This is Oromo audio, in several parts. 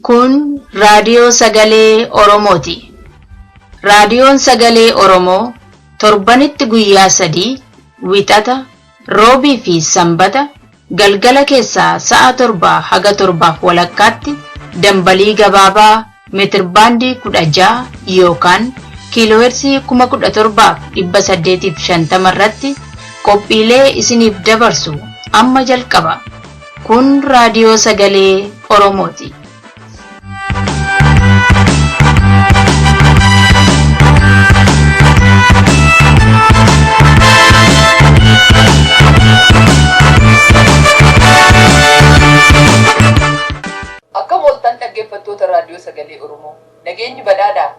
Kun raadiyoo sagalee Oromooti. Raadiyoon sagalee Oromoo torbanitti guyyaa 3 wixata, roobii fi sanbata galgala keessaa sa'a 7 haga 7:30 dambalii gabaabaa meetirbaandii 16 yookaan kiiloohertzii 17,850 irratti qophiilee isiniif dabarsu amma jalqaba. Kun raadiyoo sagalee Oromooti. Akka mooltan dhaggeeffattoota raadiyoo sagalee Oromoo nageenyi badhaadhaa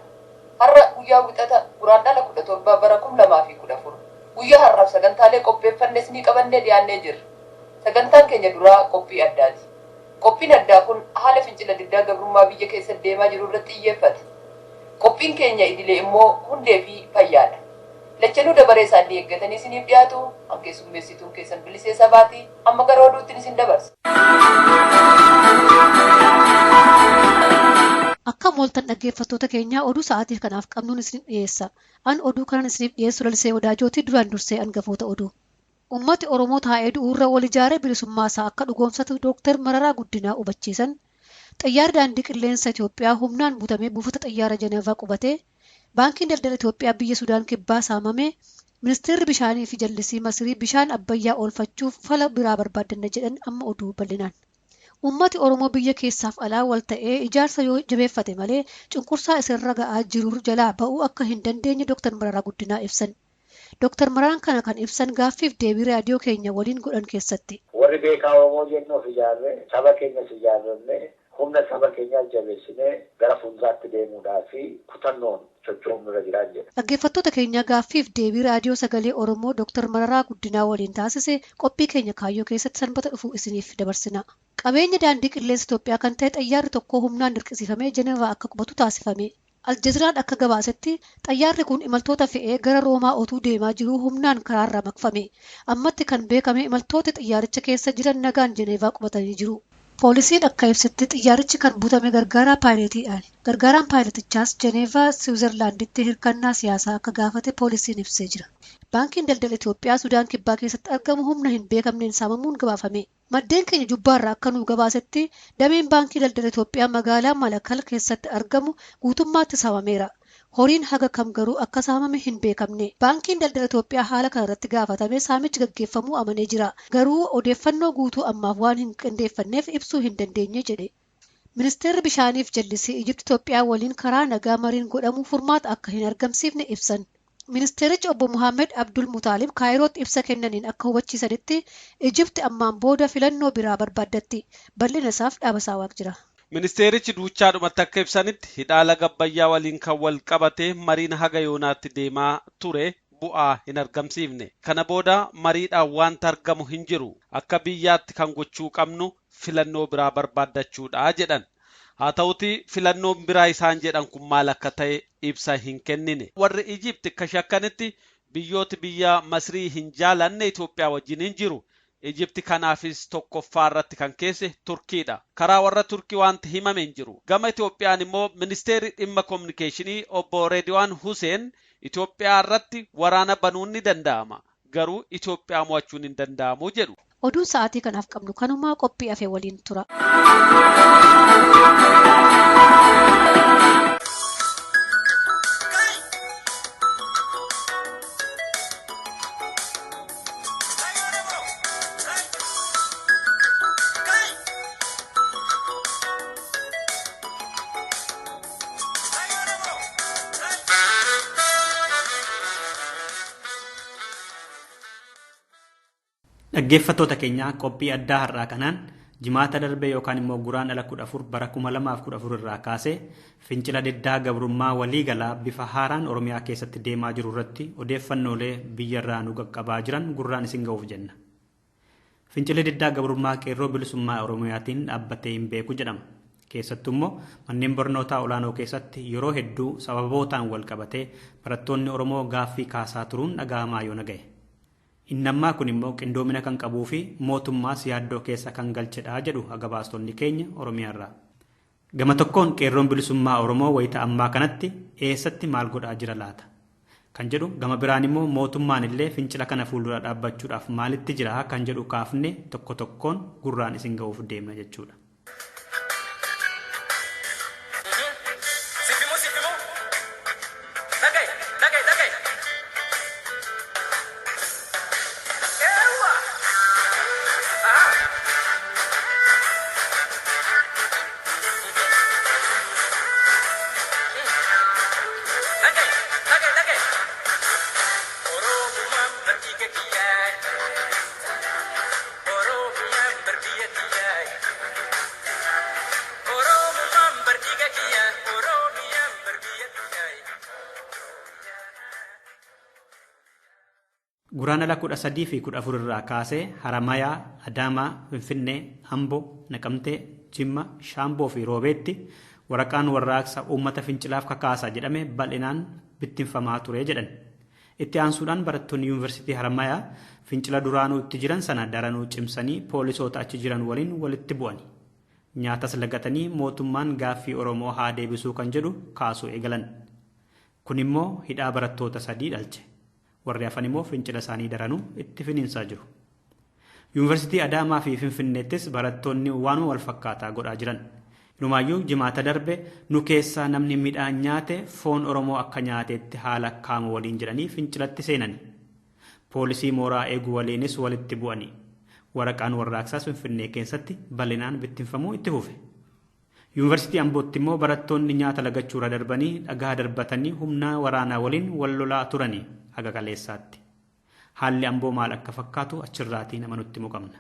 har'a guyyaa wixata guraandhala 17 bara 2014 guyyaa har'aaf sagantaalee qopheeffannes ni qabannee dhiyaannee jirra. Sagantaan keenya duraa qophii addaati. Qophiin addaa kun haala fincila diddaa gabrummaa biyya keessa deemaa jiru irratti xiyyeeffata. Qophiin keenya idilee immoo hundee fi fayyaadha. Lachanuu dabaree isaanii eeggatanii isiniif dhiyaatu keessummeessituun keessan bilisee sabaati amma gara oduutti isin dabarsa. Akka mooltan dhaggeeffattoota keenyaa oduu sa'aatii kanaaf qabnuun isin dhiyeessa. An oduu kanan isiniif dhiyeessu lalisee Wadaajooti duraan dursee hangafoota oduu. Uummati Oromoo taa'ee du'uurra wal ijaaree bilisummaa isaa akka dhugoomsatu Dooktar Mararaa Guddinaa hubachiisan. Xiyyaarri daandii qilleensa Itoophiyaa humnaan butamee buufata xiyyaara Jeneevaa qubatee baankiin daldala Itoophiyaa biyya Sudaan kibbaa saamamee ministeerri bishaanii fi jallisii Masirii bishaan abbayyaa oolfachuuf fala biraa barbaaddanna jedhan amma oduu bal'inaan. Uummati Oromoo biyya keessaaf alaa wal ta'ee ijaarsa yoo jabeeffate malee cunqursaa isarra ga'aa jiru jalaa ba'uu akka hin dandeenye Dooktar Mararaa Guddinaa ibsan. Dooktar Mararaan kana kan ibsan gaaffiif deebii raadiyoo keenya waliin godhan keessatti. Warri beekaa Oromoo jennuuf ijaarree saba keenyas ijaarrannee humna saba keenyaa jabeessinee gara fuulduraatti deemuudhaa fi kutannoon socho'uun irra jiraa jedha. Dhaggeeffattoota keenya gaaffiif deebii raadiyoo sagalee Oromoo Dooktar Mararaa Guddinaa waliin taasise qophii keenya kaayyoo keessatti sanbata dhufu isiniif dabarsina. Qabeenya daandii qilleensa Itoophiyaa kan ta'e xiyyaarri tokko humnaan dirqisiifamee Jeneevaa akka qubatu taasifame. Aljaziraan akka gabaasetti xiyyaarri kun imaltoota fe'ee gara Roomaa otuu deemaa jiru humnaan karaarra makfame. Ammatti kan beekame imaltoota xiyyaaricha keessa jiran nagaan Jeneevaa qubatanii jiru. Poolisiin akka ibsetti xiyyaarichi kan butame gargaaraa paayiletiidhaan. Gargaaraan paayiletichaas Jeneevaa Siwiizerlaanditti hirkannaa siyaasaa akka gaafate poolisiin ibsee jira. Baankiin daldala Itoophiyaa Sudaan kibbaa keessatti argamu humna hin beekamneen saamamuun gabaafame. Maddeen keenya jubbaarraa akka nu gabaasetti dameen baankii daldala Itoophiyaa magaalaa Malakal keessatti argamu guutummaatti saamameera. Horiin haga kam garuu akka saamame hin beekamne. Baankiin daldala Itoophiyaa haala kanarratti gaafatame saamichi gaggeeffamuu amanee jira. Garuu odeeffannoo guutuu ammaaf waan hin qindeeffanneef ibsuu hin dandeenye jedhe. Ministeerri bishaaniif jallisii Ijipti Itoophiyaa waliin karaa nagaa mariin godhamu furmaata akka hin argamsiifne ibsan. Ministeerichi obbo Muhammed Abdul Mutaalib Kaayirootti ibsa kennaniin akka hubachiisanitti Ijipti ammaan booda filannoo biraa barbaaddatti. Bal'ina isaaf dhaabasaa waaq jira. Ministeerichi duuchaadhumatti akka ibsanitti hidhaa laga Abbayyaa waliin kan wal qabate mariin haga yoonaatti deemaa ture bu'aa hin argamsiifne. Kana booda mariidhaan wanta argamu hin jiru. Akka biyyaatti kan gochuu qabnu filannoo biraa barbaaddachuudha jedhan. Haa ta'uti filannoon biraa isaan jedhan kun maal akka ta'e ibsa hin kennine. Warri Ijipti akka shakkanitti biyyooti biyya Masrii hin jaalanne Itoophiyaa wajjin hin jiru. Ijipti kanaafis tokkoffaa irratti kan keesse Turkiidha. Karaa warra Turkii wanti himame hin jiru. Gama Itoophiyaan immoo ministeerri dhimma kominikeeshinii obbo Reediwaan Huseen Itoophiyaa irratti waraana banuun ni danda'ama. Garuu Itoophiyaa mo'achuun hin danda'amu jedhu. Oduun sa'aatii kanaaf qabnu kanumaa qophii afee waliin tura. Dhaggeeffattoota keenya qophii addaa har'aa kanaan jimaata darbee yookaan immoo guraandhala 14 bara 2014 irraa kaasee fincila diddaa gabrummaa waliigalaa bifa haaraan Oromiyaa keessatti deemaa jiru irratti odeeffannoolee biyyarraa nu qaqqabaa jiran gurraan isin ga'uuf jenna. Fincilli diddaa gabrummaa qeerroo bilisummaa Oromiyaatiin dhaabbatee hin beeku jedhama. Keessattuu immoo manneen barnootaa olaanoo keessatti yeroo hedduu sababootaan wal qabatee barattoonni Oromoo gaaffii kaasaa turuun dhaga'amaa yoo naga'e. Inni ammaa kun immoo qindoomina kan qabuu fi mootummaas yaaddoo keessa kan galchedha jedhu gabaastonni keenya Oromiyaarraa. Gama tokkoon qeerroon bilisummaa Oromoo wayita ammaa kanatti eessatti maal godhaa jira laata? Kan jedhu gama biraan immoo mootummaan illee fincila kana fuuldura dhaabbachuudhaaf maalitti jira kan jedhu kaafne tokko tokkoon gurraan isin ga'uuf deemna jechuudha. Guraandhala 13 fi 14 irraa kaasee Haramayaa, Adaamaa, Finfinnee, Amboo, Naqamtee, Jimma, Shaamboo fi Roobeetti waraqaan warraaqsa uummata fincilaaf kakaasaa jedhame bal'inaan bittinfamaa ture jedhan. Itti aansuudhaan barattoonni yuunivarsiitii Haramayaa fincila duraanuu itti jiran sana daranuu cimsanii poolisoota achi jiran waliin walitti bu'ani. Nyaatas lagatanii mootummaan gaaffii Oromoo haa deebisuu kan jedhu kaasuu eegalan. Kun immoo hidhaa barattoota 3 dhalche. Warri hafan immoo fincila isaanii daranuu itti finiinsaa jiru. Yuunivarsiitii Adaamaa fi Finfinneettis barattoonni waanuma wal fakkaataa godhaa jiran. Inumaayyuu jimaata darbe nu keessaa namni midhaan nyaate foon Oromoo akka nyaateetti haala kaamu waliin jedhanii fincilatti seenani. Poolisii mooraa eeguu waliinis walitti bu'anii. Waraqaan warraaqsaas Finfinnee keessatti bal'inaan bittinfamuu itti fufe. Yuunivarsiitii Ambootti immoo barattoonni nyaata lagachuurra darbanii dhagaa darbatanii humna waraanaa waliin wal lolaa turanii haga kaleessaatti. Haalli Amboo maal akka fakkaatu achirraatii nama nutti muqamna.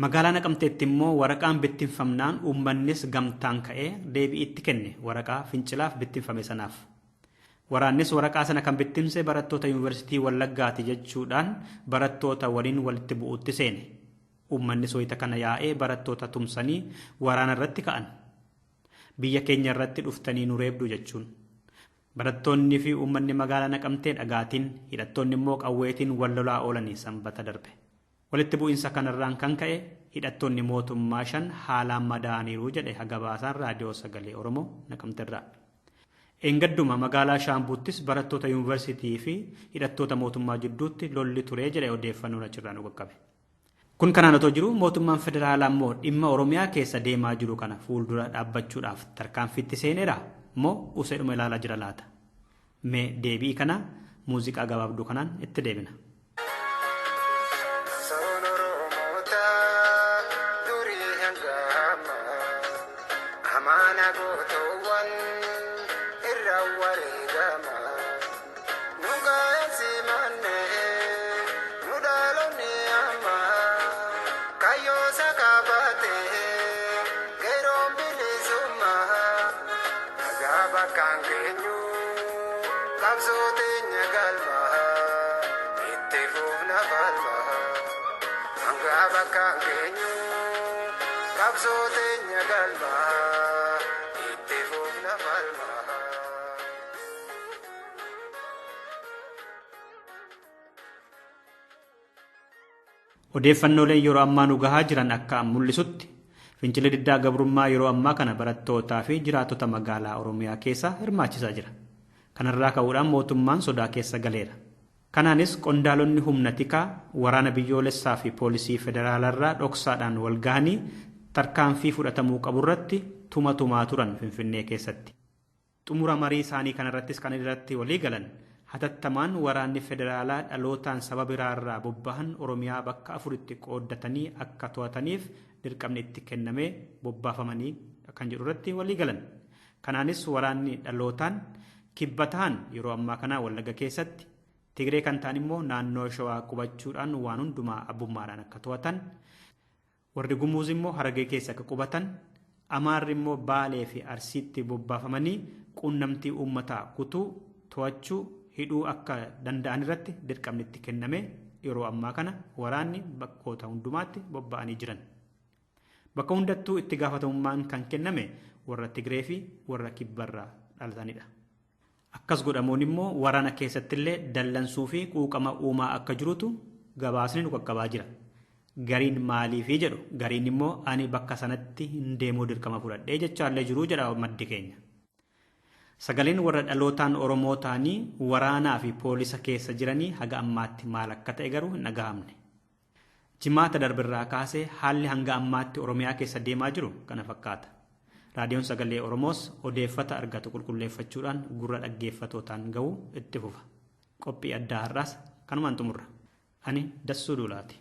Magaalaa Naqamteetti immoo waraqaan bittinfamnaan uummannis gamtaan ka'ee deebii itti kenne waraqaa fincilaaf bittinfame sanaaf. Waraannis waraqaa sana kan bittimse barattoota yuunivarsiitii Wallaggaati jechuudhaan barattoota waliin walitti bu'uutti seene. Uummanni soyita kana yaa'ee barattoota tumsanii waraana irratti ka'an. Biyya keenya irratti dhuftanii nu reebdu jechuun. Barattoonni fi uummanni magaalaa Naqamtee dhagaatiin, hidhattoonni immoo qawweetiin wal lolaa oolanii sanbata darbe. Walitti bu'iinsa kanarraan kan ka'e hidhattoonni mootummaa 5 haalaan madaa'aniiru jedhe gabaasaan raadiyoo sagalee Oromoo Naqamteerraa. Engadduma magaalaa Shaambuuttis barattoota yuunivarsiitii fi hidhattoota mootummaa jidduutti lolli turee jedhe odeeffannoon achirraa nu qaqqabe. Kun kanaan otoo jiru mootummaan federaalaa immoo dhimma Oromiyaa keessa deemaa jiru kana fuuldura dhaabbachuudhaaf tarkaanfiitti seeneera moo useedhuma ilaalaa jira laata? Mee deebii kana muuziqaa gabaabduu kanaan itti deebina. Odeeffannooleen yeroo ammaa nu gahaa jiran akka mul'isutti fincilli diddaa gabrummaa yeroo ammaa kana barattootaa fi jiraattota magaalaa Oromiyaa keessa hirmaachisaa jira. Kanarraa ka'uudhaan mootummaan sodaa keessa galeera. Kanaanis qondaalonni humna tikaa waraana biyyoolessaa fi poolisii federaalarraa dhoksaadhaan wal gahanii tarkaanfii fudhatamuu qaburratti tumaa turan Finfinnee keessatti. Xumura marii isaanii kanarrattis kan irratti walii galan hatattamaan waraanni federaalaa dhalootaan saba biraarraa bobbahan Oromiyaa bakka 4tti qooddatanii akka to'ataniif dirqamni itti kennamee bobbaafamanii kan jedhu irratti walii galan. Kanaanis waraanni dhalootaan kibba ta'an yeroo ammaa kana Wallagga keessatti, Tigree kan ta'an immoo naannoo Shawaa qubachuudhaan waan hundumaa abbummaadhaan akka to'atan, warri Gumuuz immoo Harargee keessa akka qubatan, Amaarri immoo Baalee fi Arsiitti bobbaafamanii quunnamtii uummataa kutuu, to'achuu, hidhuu akka danda'an irratti dirqamni itti kenname yeroo ammaa kana waraanni bakkoota hundumaatti bobba'anii jiran. Bakka hundattuu itti gaafatamummaan kan kenname warra Tigree fi warra kibbarraa dhalatanidha. Akkas godhamuun immoo waraana keessattillee dallansuu fi quuqama uumaa akka jirutu gabaasni nu qaqqabaa jira. Gariin maaliifii jedhu, gariin immoo ani bakka sanatti hin deemuu dirqama fudhadhee jechaallee jiruu jedha maddi keenya. Sagaleen warra dhalootaan Oromoo ta'anii waraanaa fi poolisa keessa jiranii haga ammaatti maal akka ta'e garuu hin dhagahamne. Jimaata darbirraa kaasee haalli hanga ammaatti Oromiyaa keessa deemaa jiru kana fakkaata. Raadiyoon Sagalee Oromoos odeeffata argatu qulqulleeffachuudhaan gurra dhaggeeffatootaan ga'uu itti fufa. Qophii addaa har'aas kanumaan xumurra. Ani Dassuu Duulaati.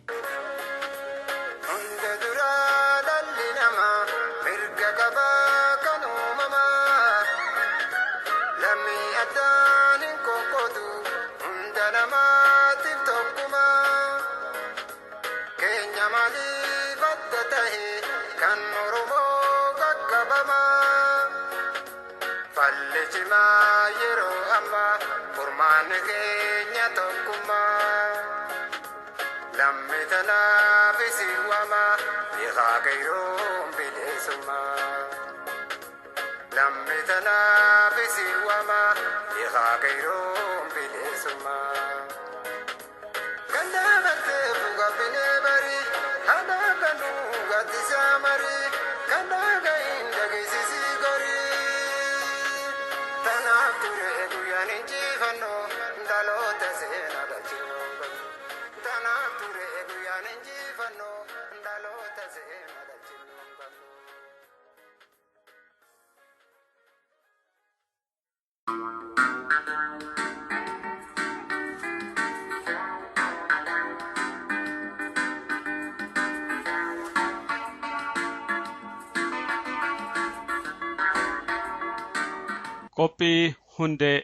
Qophii hundee.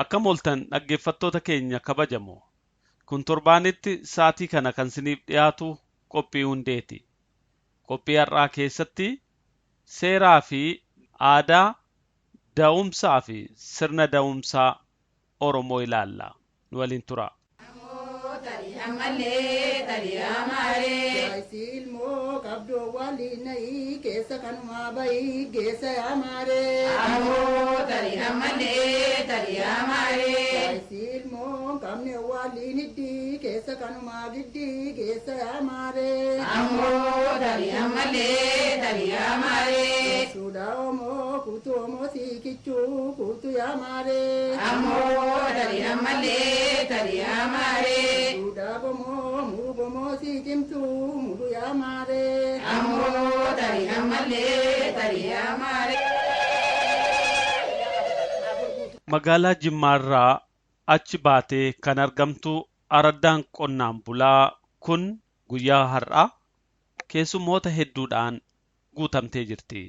Akkam ooltan dhaggeeffattoota keenya kabajamoo. Kun torbaanitti sa'aatii kana kan isiniif dhiyaatu qophii hundeeti. Qophii har'aa keessatti seeraa fi aadaa da'umsaa fi sirna da'umsaa Oromoo ilaalla. Nu waliin tura. Silmoo qabdoo waliin keessa kanumaa bahi geessa yaamaare. Silmoo qabne waliin hiddi keessa kanumaa giddi geessa yaamaare. Suudha Omoo kutu Omoo siikichuu kutu yaamaare. Suudha Bomoo muru Bomoo siikimtuu muru yaamaare. Magaalaa Jimmaarraa achi baatee kan argamtu araddaan qonnaan bulaa kun guyyaa har'aa keessummoota hedduudhaan guutamtee jirti.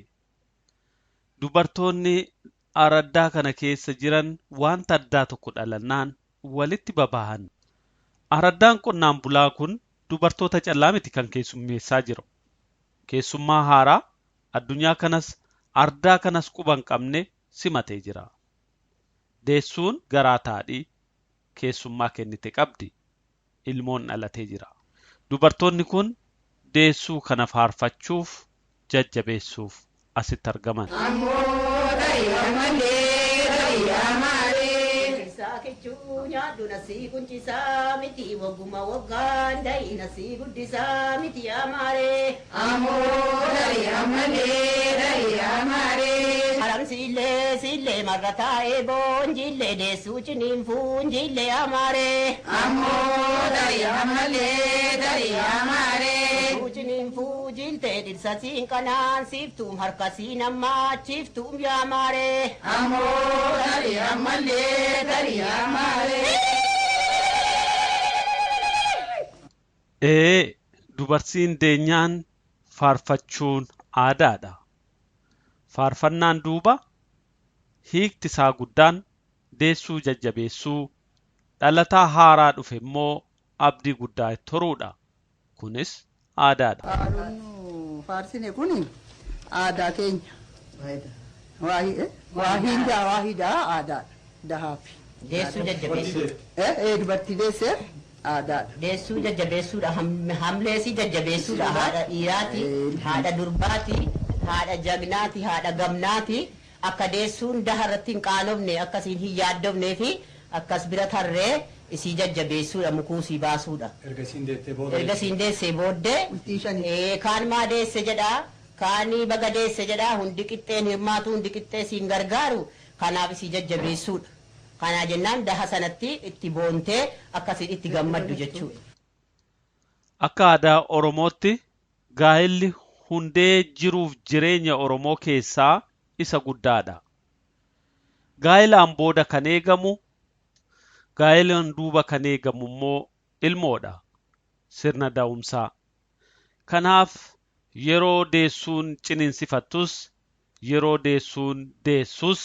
Dubartoonni araddaa kana keessa jiran wanta addaa tokko dhalannaan walitti babahan. Araddaan qonnaan bulaa kun dubartoota callaa miti kan keessummeessaa jiru. Keessummaa haaraa addunyaa kanas ardaa kanas quban qabne simatee jira. Deessuun garaa taadhii keessummaa kennite qabdi. Ilmoon dhalatee jira. Dubartoonni kun deessuu kana faarfachuuf jajjabeessuuf asitti argaman. Kichuu nyaaddu nasii kunchisaa miti wagguma waggaan da'i nasii guddisaa miti amaaree. Haram sillee marra taa'ee boonjillee deessuu ciniinfuu njillee amaaree. Ciniinfuu jiltee dhirsasiin kanaan siiftuum harkasiin ammaachiftuum yaamaaree. Dubartiin deenyaan faarfachuun aadaadha. Faarfannaan duuba hiikti isaa guddaan deessuu jajjabeessuu, dhalataa haaraa dhufe immoo abdii guddaa itti horuudha. Kunis aadaadha. Faarsine kun aadaa keenya. Waahidaa aadaadha. Dahaafi. Deessuu jajjabeessuu. Dubartii deesseef aadaadha. Deessuu jajjabeessuudha. Hamleesii jajjabeessuudha. Haadha dhiiraati, haadha durbaati, haadha jagnaati, haadha gamnaati. Akka deessuun daharratti hin qaanofne akkasiin hin yaaddofnee fi akkas bira tarree isii jajjabeessuudha. Mukuusii baasuudha. Erga siin deessee booddee kaan maa deesse jedhaa, kaanii baga deesse jedhaa, hundi qixxeen hirmaatu, hundi qixxee siin gargaaru. Kanaaf isii jajjabeessuudha. Kanaa jennaan daha sanatti itti boontee akkasiin itti gammaddu jechuudha. Akka aadaa Oromootti gaa'elli hundee jiruuf jireenya Oromoo keessaa isa guddaadha. Gaa'elaan booda kan eegamu, gaa'elaan duuba kan eegamu immoo ilmoodha. Sirna da'umsaa. Kanaaf yeroo deessuun ciniinsifattus, yeroo deessuun deessus,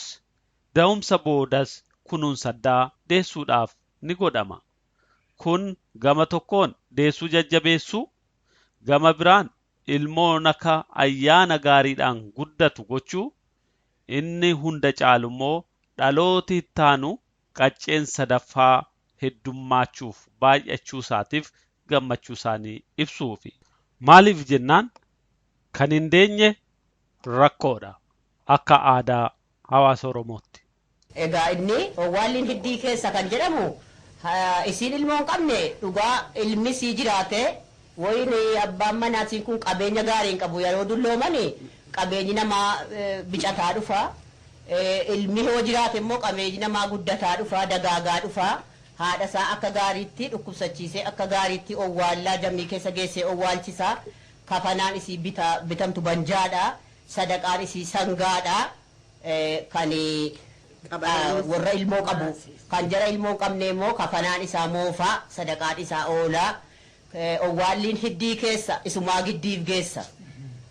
da'umsa boodas kunuunsa addaa deessuudhaaf ni godhama. Kun gama tokkoon deessuu jajjabeessuu, gama biraan ilmoon akka ayyaana gaariidhaan guddatu gochuu, inni hunda caalu immoo dhalooti ittaanu qacceen sadaffaa heddummachuuf baay'achuu isaatiif gammachuu isaanii ibsuufi. Maaliif jennaan kan hin deenye rakkoodha akka aadaa hawaasa Oromootti. Egaa inni owwaalliin hiddii keessa kan jedhamu isiin ilmoon qabne dhugaa ilmi sii jiraate wayini abbaan manaatiin kun qabeenya gaarii hin qabu yeroo dulloomani qabeenyi namaa bicataa dhufa. Ilmi yoo jiraate immoo qabeenyi namaa guddataa dhufa, dagaagaa dhufa. Haadha isaa akka gaariitti dhukkubsachiisee akka gaariitti owwaallaa jammii keessa geessee owwaalchisaa. Kafanaan isii bitamtu banjaadha. Sadaqaan isii sangaadha. Kan warra ilmoo qabu kan jara ilmoo qabne immoo kafanaan isaa moofaa, sadaqaan isaa oolaa. Owwaalliin hiddii keessa isumaa giddiif geessa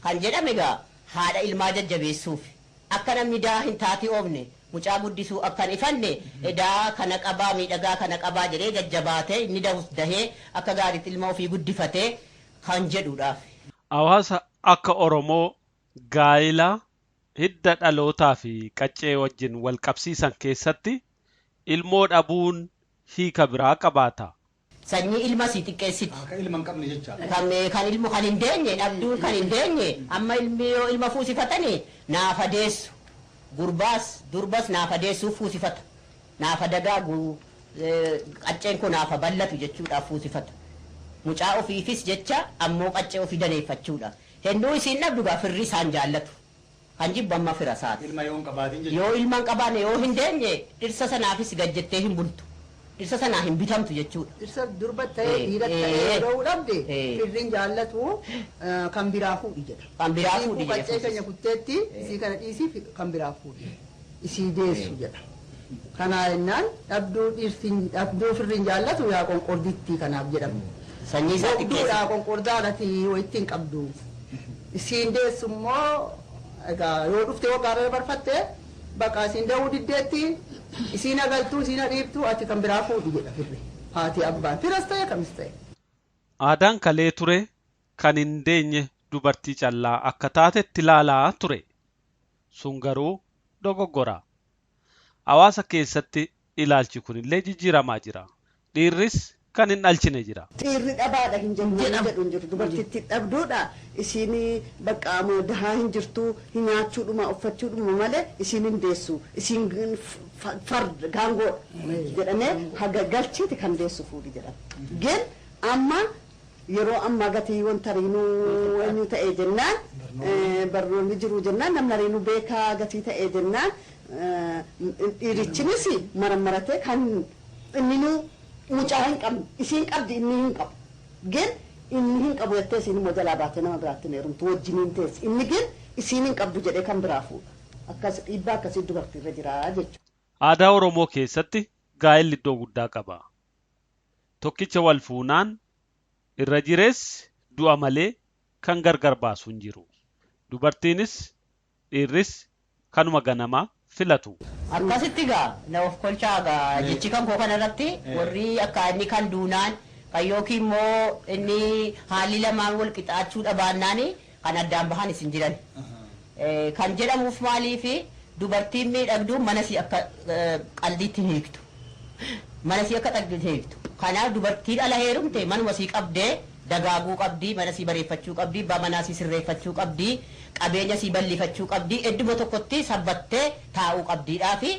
kan jedhame egaa haadha ilmaa jajjabeessuuf akka namni daa hin taati oofne mucaa guddisuu akkan ifanne edaa kana qabaa miidhagaa kana qabaa jedhee jajjabaatee inni dahee akka gaariitti ilma ofii guddifatee kan jedhuudhaaf. Hawaasa akka Oromoo gaa'ila hidda dhalootaa fi qaccee wajjin wal qabsiisan keessatti ilmoo dhabuun hiika biraa qabaata. Sanyii ilma si xiqqeessiti. Kan ilma hin qabne jecha. Kan ilmu kan hin deenye dhabduun kan hin deenye amma ilmi yoo ilma fuusifatanii naafa deessu gurbaas durbas naafa deessuuf fuusifata. Naafa dagaagu qacceen kun naafa bal'atu jechuudhaaf fuusifata. Mucaa ofiifis jecha ammoo qaccee ofii daneeffachuudha. Hennuu isiin dhabdu firri isaan jaallatu. Kan jibbu amma fira isaati. Ilma yoo hin qabaatin jechuudha. Yoo ilma hin qabaanne yoo hin deenye dhirsa sanaafis gajjettee hin bultu. Dhirsa sanaa hin bitamtu jechuudha. Dhirsa durba ta'ee dhiira ta'ee yeroo dhabde firriin jaallatu kan biraa fuudhi jedha. Kan biraa fuudhi jedha. Qaccee keenya kutteetti isii kana dhiisii kan biraa fuudhi. Isii deessu jedha. Kanaa jennaan dhabduu firriin jaallatu yaa qonqorditti kanaaf jedhamu. Sanyii isaa xiqqeessa. Qonqordaadhati wayittiin qabdu. Isiin deessu immoo egaa yoo dhufte waggaa barfatte bakka isiin da'uu diddeetti isiin agaltuu isiin dhiibtuu ati kan biraa fuudhi jedha firri. Haati abbaan firas ta'e kamis ta'e. Aadaan kalee ture kan hin deenye dubartii callaa akka taatetti ilaalaa ture. Sun garuu dogoggora. Hawaasa keessatti ilaalchi kunillee jijjiiramaa jira. Dhiirris kan hin dhalchine jira. Dhiirri dhabaadha hin jedhu hin jiru. Dubartittiin dhabduudha. Isiin bakka dahaa hin jirtu hin nyaachuudhuma uffachuudhuma malee isiin hin deessu. Isiin farda gaangoo jedhamee haga galchiiti kan deessu fuudhi jedhama. Gen amma yeroo ammaa gatii wanta riinuu eenyu ta'ee jennaan barnoonni jiru jennaan namni riinuu beekaa gatii ta'ee jennaan dhiirichinis marammaratee kan inni mucaa hin qabne isiin qabdi inni hin qabu. Gen inni hin qabu jettee isiin immoo jalaa baatee nama biraatti hin heerumtu wajjiniin teessi. Inni gen isiin hin qabdu jedhee kan biraa fuudha. Akkas dhiibbaa akkasii dubartiirra jira jechuudha. Aadaa Oromoo keessatti gaa'elli iddoo guddaa qaba. Tokkicha wal fuunaan irra jireessi du'a malee kan gargar baasu hin jiru. Dubartiinis dhiirris kanuma ganamaa filatu. Akkasitti gaa na of kolchaa gaa jechi kan koo kanarratti warri akka inni kan duunaan kan yookiin immoo inni haalli lamaan wal qixaachuu dhabaannaan kan addaan bahan isin jiran. Kan jedhamuuf maaliifi dubartiin miidhagduun mana si akka qaldiitti hiiktu. Mana si akka qaldiitti hiiktu. Kanaaf dubartiin ala heerumte manuma si qabdee dagaaguu qabdii, mana si bareeffachuu qabdii, manaa si sirreeffachuu qabdii, qabeenya si bal'ifachuu qabdii, idduma tokkotti sabbattee taa'uu qabdiidhaa fi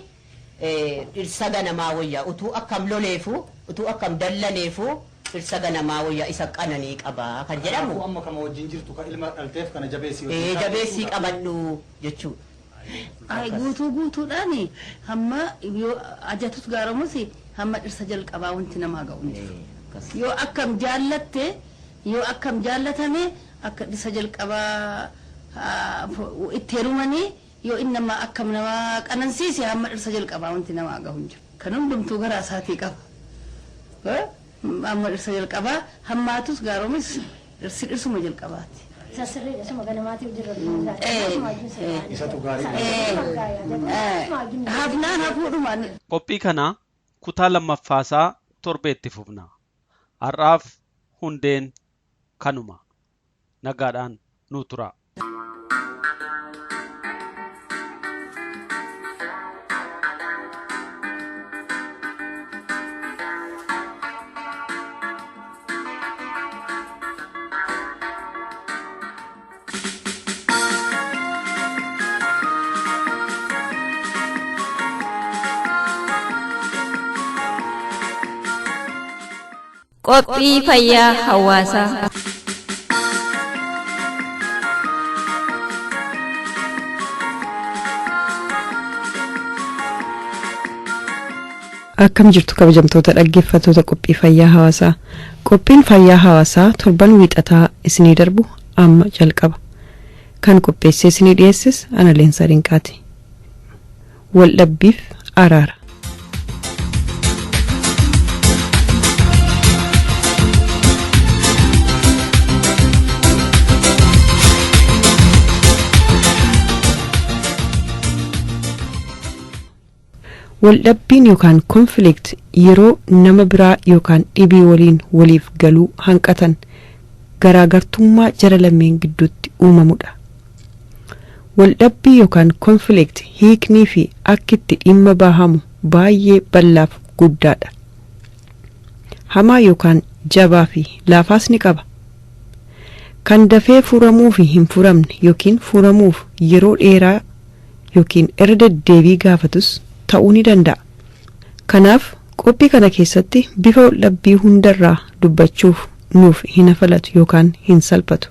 dhirsa ganamaa wayyaa utuu akkam loleefu, utuu akkam dallaneefu dhirsa ganamaa wayyaa isa qananii qabaa kan jedhamu. Amma kama wajjin jirtu kan ilma dhalteef kana jabeessii qabadhu jechuudha. Ay guutuudhaan hamma yoo ajatus gaaramus hamma dhirsa jalqabaa wanti namaa ga'u. Yoo akkam jaallatte yoo akkam jaallatame akka dhirsa jalqabaa itti heerumanii yoo inni nama akkam nama qanansiise hamma dhirsa jalqabaa wanti namaa ga'u hin jiru. Kan hundumtuu garaa isaatii qaba. Amma dhirsa jalqabaa hammaatus gaaramus dhirsuma jalqabaati. Sasirreedha suma ganamaatiif jirra. Isatu gaarii. Hafnaan hafuudhumaan. Qophii kana kutaa lammaffaasaa torbeetti fufna. Har'aaf hundeen kanuma. Nagaadhaan nu tura. Qophii fayyaa hawaasaa. Akkam jirtu kabajamtoota dhaggeeffattoota qophii fayyaa hawaasaa. Qophiin fayyaa hawaasaa torban wiixataa isinii darbu amma jalqaba. Kan qopheessee isinii dhiyeessis ana Leensaa Dinqaati. Wal dhabbiif araara. Waldhabbiin yookaan konfilikt yeroo nama biraa yookaan dhibii waliin waliif galuu hanqatan garaagartummaa jara lameen gidduutti uumamudha. Waldhabbii yookaan konfilikt hiiknii fi akkitti dhimma bahamu baay'ee bal'aaf guddaadha. Hamaa yookaan jabaa fi laafaas ni qaba. Kan dafee furamuu fi hin furamne yookiin furamuuf yeroo dheeraa yookiin irra deddeebii gaafatus ta'uu ni danda'a. Kanaaf qophii kana keessatti bifa waldhabbii hundarraa dubbachuuf nuuf hin falatu yookaan hin salphatu.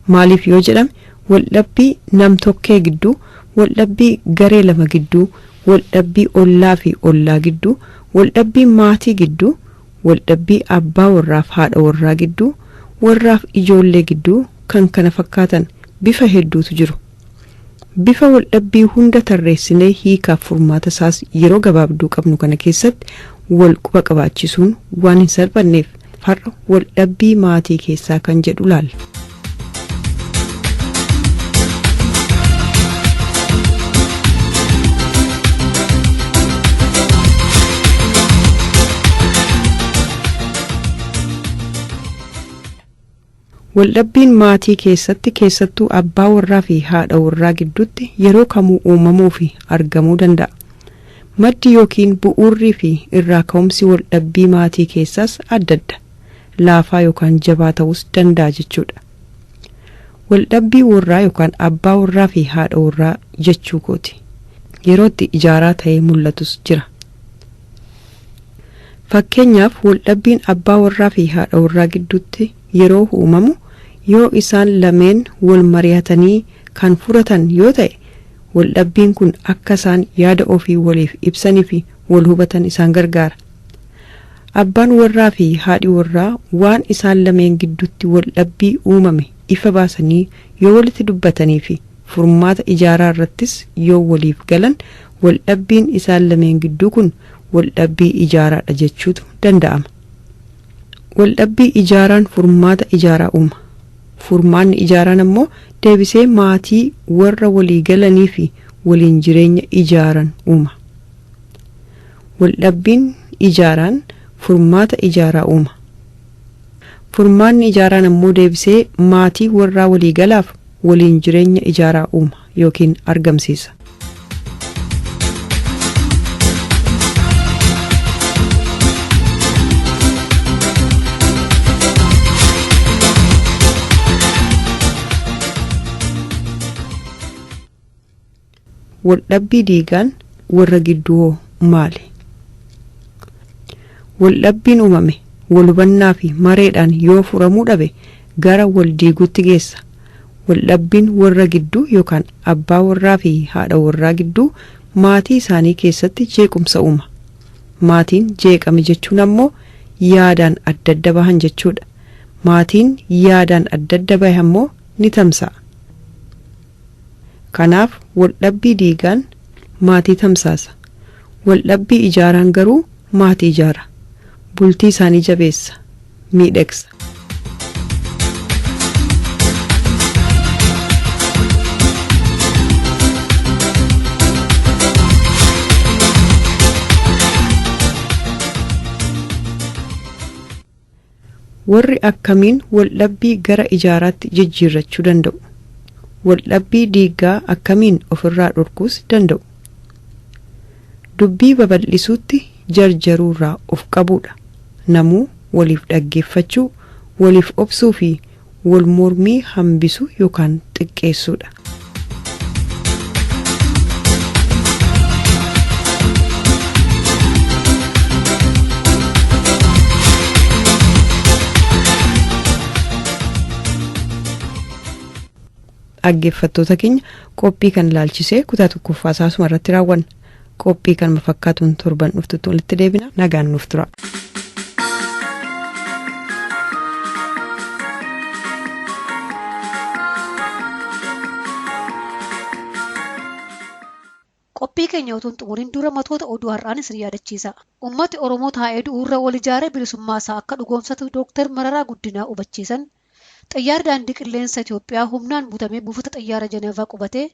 Maaliif yoo jedhame waldhabbii nam-tokkee gidduu, waldhabbii garee lama gidduu, waldhabbii ollaa fi ollaa gidduu, waldhabbii maatii gidduu, waldhabbii abbaa warraaf haadha warraa gidduu, warraaf ijoollee gidduu kan kana fakkaatan bifa hedduutu jiru. Bifa waldhabbii hunda tarreessinee hiikaaf furmaata isaas yeroo gabaabduu qabnu kana keessatti wal quba qabaachisuun waan hin salphanneef har'a waldhabbii maatii keessaa kan jedhu laalla. Waldhabbiin maatii keessatti keessattuu abbaa warraa fi haadha warraa gidduutti yeroo kamuu uumamuu fi argamuu danda'a. Maddi yookiin bu'uurrii fi irraa ka'umsi waldhabbii maatii keessaas adda adda. Laafaa yookaan jabaa ta'us danda'a jechuudha. Waldhabbii warraa yookaan abbaa warraa fi haadha warraa jechuu kooti. Yerootti ijaaraa ta'ee mul'atus jira. Fakkeenyaaf waldhabbiin abbaa warraa fi haadha warraa gidduutti yeroo uumamu yoo isaan lameen wal mari'atanii kan furatan yoo ta'e waldhabbiin kun akka isaan yaada ofii waliif ibsanii fi wal hubatan isaan gargaara. Abbaan warraa fi haadhi warraa waan isaan lameen gidduutti waldhabbii uumame ifa baasanii yoo walitti dubbatanii fi furmaata ijaaraa irrattis yoo waliif galan waldhabbiin isaan lameen gidduu kun waldhabbii ijaaraadha jechuutu danda'ama. Waldhabbii ijaaraan furmaata ijaaraa uuma. Furmaanni ijaaraan ammoo deebisee maatii warra walii galanii fi waliin jireenya ijaaran uuma. Waldhabbiin ijaaraan furmaata ijaaraa uuma. Furmaanni ijaaraan ammoo deebisee maatii warraa walii galaaf waliin jireenya ijaaraa uuma yookiin argamsiisa. Waldhabbii diigaan warra gidduu maali? Waldhabbiin uumame walhubannaa fi mareedhaan yoo furamuu dhabe gara wal diiguutti geessa. Waldhabbiin warra gidduu yookaan abbaa warraa fi haadha warraa gidduu maatii isaanii keessatti jeequmsa uuma. Maatiin jeeqame jechuun ammoo yaadaan adda adda bahan jechuudha. Maatiin yaadaan adda adda bahe ammoo ni tamsa'a. Kanaaf waldhabbii diigaan maatii tamsaasa. Waldhabbii ijaaraan garuu maatii ijaara. Bultii isaanii jabeessa, miidhagsa. Warri akkamiin waldhabbii gara ijaaraatti jijjiirrachuu danda'u? Waldhabbii diigaa akkamiin ofirraa dhorkuus danda'u? Dubbii babal'isuutti jarjaruurraa of qabuudha. Namuu waliif dhaggeeffachuu, waliif obsuu fi wal mormii hambisuu yookaan xiqqeessuudha. Dhaggeeffattoota keenya qophii kan ilaalchisee kutaa tokkoffaa isaasuma irratti raawwanna. Qophii kan fakkaatuun torban dhuftutti walitti deebina. Nagaan nuuf tura. Qophii keenya utuun xumuriin dura matoota oduu har'aan isin yaadachiisa. Uummati Oromoo taa'ee du'uurra wal ijaaree bilisummaa isaa akka dhugoomsatu Dooktar Mararaa Guddinaa hubachiisan. Xiyyaarri daandii qilleensa Itoophiyaa humnaan butamee buufata xiyyaara Jeneevaa qubatee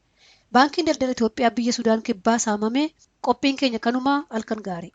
Baankiin daldala Itoophiyaa biyya Sudaan kibbaa saamame qophiin keenya kanumaa halkan gaarii.